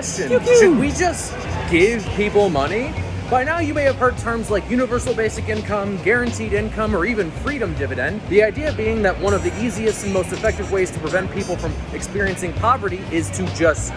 question. Should we just give people money? By now you may have heard terms like universal basic income, guaranteed income, or even freedom dividend. The idea being that one of the easiest and most effective ways to prevent people from experiencing poverty is to just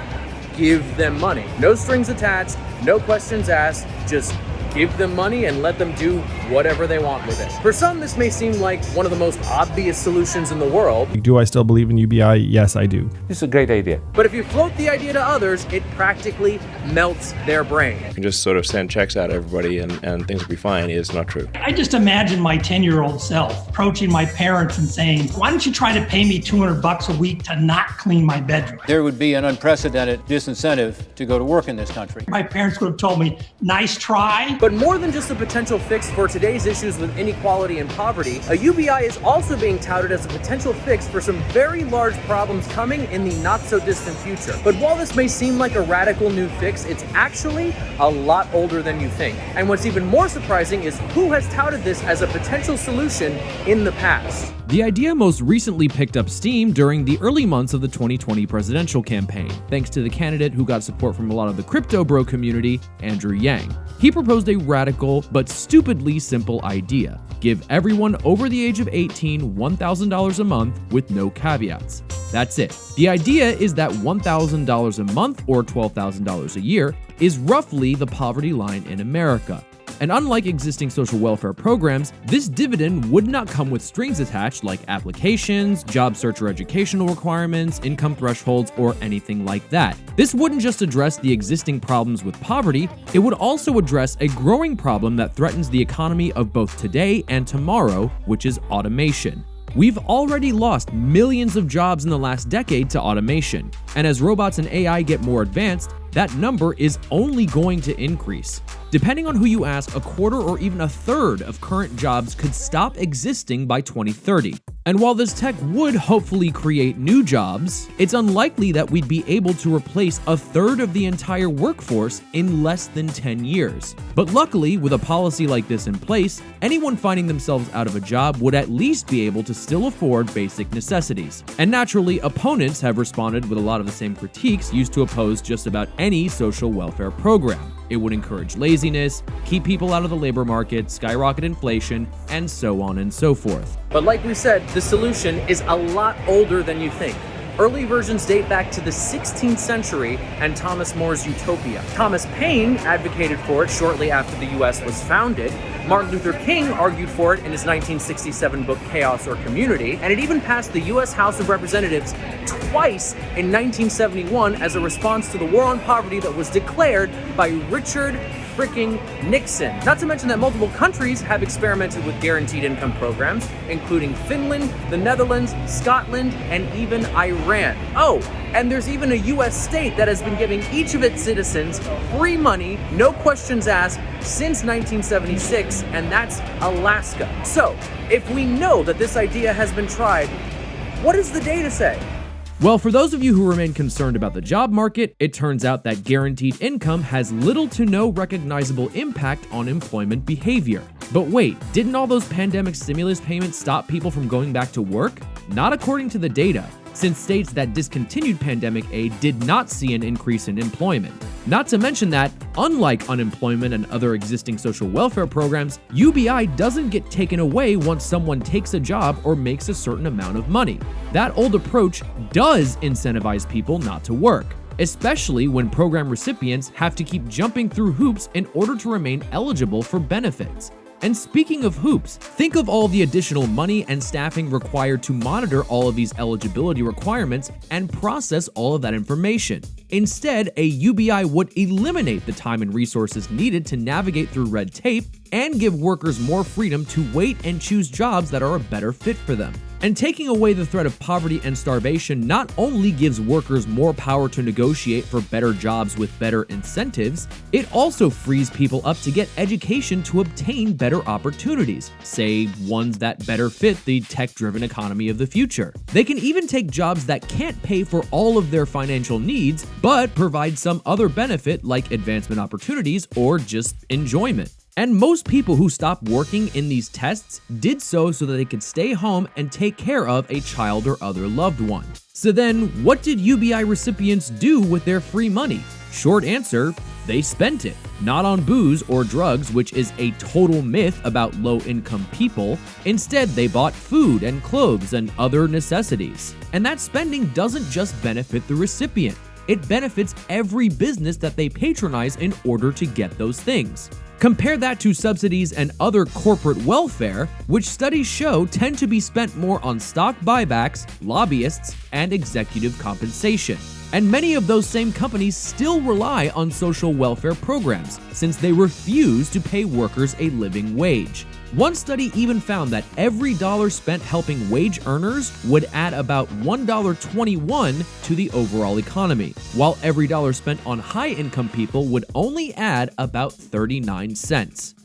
give them money. No strings attached, no questions asked, just give them money and let them do whatever they want with it. For some, this may seem like one of the most obvious solutions in the world. Do I still believe in UBI? Yes, I do. It's a great idea. But if you float the idea to others, it practically melts their brain. You can just sort of send checks out to everybody and things will be fine is not true. I just imagine my 10-year-old self approaching my parents and saying, why don't you try to pay me $200 a week to not clean my bedroom? There would be an unprecedented disincentive to go to work in this country. My parents would have told me, nice try. But more than just a potential fix for today's issues with inequality and poverty, a UBI is also being touted as a potential fix for some very large problems coming in the not-so-distant future. But while this may seem like a radical new fix, it's actually a lot older than you think. And what's even more surprising is who has touted this as a potential solution in the past. The idea most recently picked up steam during the early months of the 2020 presidential campaign, thanks to the candidate who got support from a lot of the crypto bro community, Andrew Yang. He proposed a radical but stupidly simple idea. Give everyone over the age of 18 $1,000 a month with no caveats. That's it. The idea is that $1,000 a month or $12,000 a year is roughly the poverty line in America. And unlike existing social welfare programs, this dividend would not come with strings attached like applications, job search or educational requirements, income thresholds, or anything like that. This wouldn't just address the existing problems with poverty, it would also address a growing problem that threatens the economy of both today and tomorrow, which is automation. We've already lost millions of jobs in the last decade to automation, and as robots and AI get more advanced, that number is only going to increase. Depending on who you ask, a quarter or even a third of current jobs could stop existing by 2030. And while this tech would hopefully create new jobs, it's unlikely that we'd be able to replace a third of the entire workforce in less than 10 years. But luckily, with a policy like this in place, anyone finding themselves out of a job would at least be able to still afford basic necessities. And naturally, opponents have responded with a lot of the same critiques used to oppose just about any social welfare program. It would encourage laziness, keep people out of the labor market, skyrocket inflation, and so on and so forth. But like we said, the solution is a lot older than you think. Early versions date back to the 16th century and Thomas More's Utopia. Thomas Paine advocated for it shortly after the US was founded. Martin Luther King argued for it in his 1967 book Chaos or Community, and it even passed the US House of Representatives twice in 1971 as a response to the war on poverty that was declared by Richard freaking Nixon. Not to mention that multiple countries have experimented with guaranteed income programs, including Finland, the Netherlands, Scotland, and even Iran. Oh, and there's even a US state that has been giving each of its citizens free money, no questions asked, since 1976, and that's Alaska. So, if we know that this idea has been tried, what does the data say? Well, for those of you who remain concerned about the job market, it turns out that guaranteed income has little to no recognizable impact on employment behavior. But wait, didn't all those pandemic stimulus payments stop people from going back to work? Not according to the data, since states that discontinued pandemic aid did not see an increase in employment. Not to mention that, unlike unemployment and other existing social welfare programs, UBI doesn't get taken away once someone takes a job or makes a certain amount of money. That old approach does incentivize people not to work, especially when program recipients have to keep jumping through hoops in order to remain eligible for benefits. And speaking of hoops, think of all the additional money and staffing required to monitor all of these eligibility requirements and process all of that information. Instead, a UBI would eliminate the time and resources needed to navigate through red tape and give workers more freedom to wait and choose jobs that are a better fit for them. And taking away the threat of poverty and starvation not only gives workers more power to negotiate for better jobs with better incentives, it also frees people up to get education to obtain better opportunities, say ones that better fit the tech-driven economy of the future. They can even take jobs that can't pay for all of their financial needs, but provide some other benefit like advancement opportunities or just enjoyment. And most people who stopped working in these tests did so that they could stay home and take care of a child or other loved one. So then, what did UBI recipients do with their free money? Short answer, they spent it. Not on booze or drugs, which is a total myth about low-income people. Instead, they bought food and clothes and other necessities. And that spending doesn't just benefit the recipient. It benefits every business that they patronize in order to get those things. Compare that to subsidies and other corporate welfare, which studies show tend to be spent more on stock buybacks, lobbyists, and executive compensation. And many of those same companies still rely on social welfare programs, since they refuse to pay workers a living wage. One study even found that every dollar spent helping wage earners would add about $1.21 to the overall economy, while every dollar spent on high-income people would only add about 39 cents.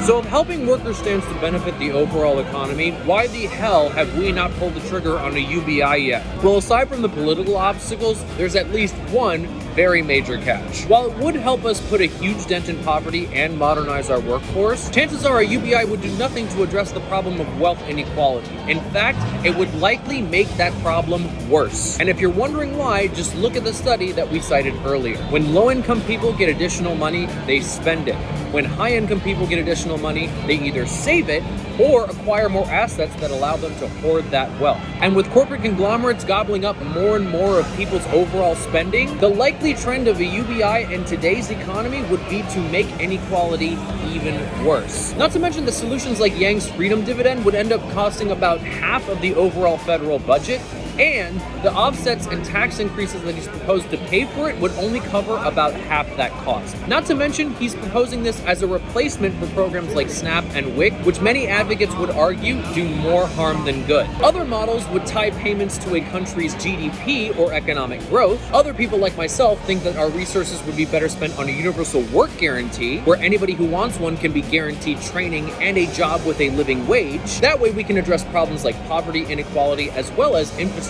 So if helping workers stands to benefit the overall economy, why the hell have we not pulled the trigger on a UBI yet? Well, aside from the political obstacles, there's at least one very major catch. While it would help us put a huge dent in poverty and modernize our workforce, chances are a UBI would do nothing to address the problem of wealth inequality. In fact, it would likely make that problem worse. And if you're wondering why, just look at the study that we cited earlier. When low-income people get additional money, they spend it. When high-income people get additional money, they either save it or acquire more assets that allow them to hoard that wealth. And with corporate conglomerates gobbling up more and more of people's overall spending, the likely trend of a UBI in today's economy would be to make inequality even worse. Not to mention the solutions like Yang's freedom dividend would end up costing about half of the overall federal budget, and the offsets and tax increases that he's proposed to pay for it would only cover about half that cost. Not to mention, he's proposing this as a replacement for programs like SNAP and WIC, which many advocates would argue do more harm than good. Other models would tie payments to a country's GDP or economic growth. Other people like myself think that our resources would be better spent on a universal work guarantee, where anybody who wants one can be guaranteed training and a job with a living wage. That way we can address problems like poverty, inequality, as well as infrastructure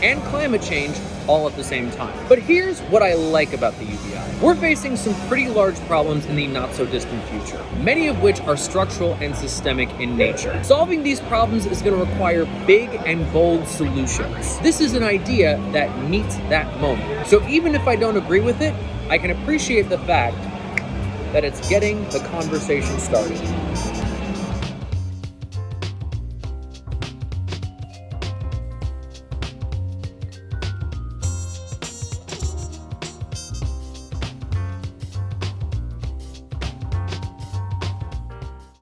and climate change all at the same time. But here's what I like about the UBI. We're facing some pretty large problems in the not-so-distant future, many of which are structural and systemic in nature. Solving these problems is going to require big and bold solutions. This is an idea that meets that moment. So even if I don't agree with it, I can appreciate the fact that it's getting the conversation started.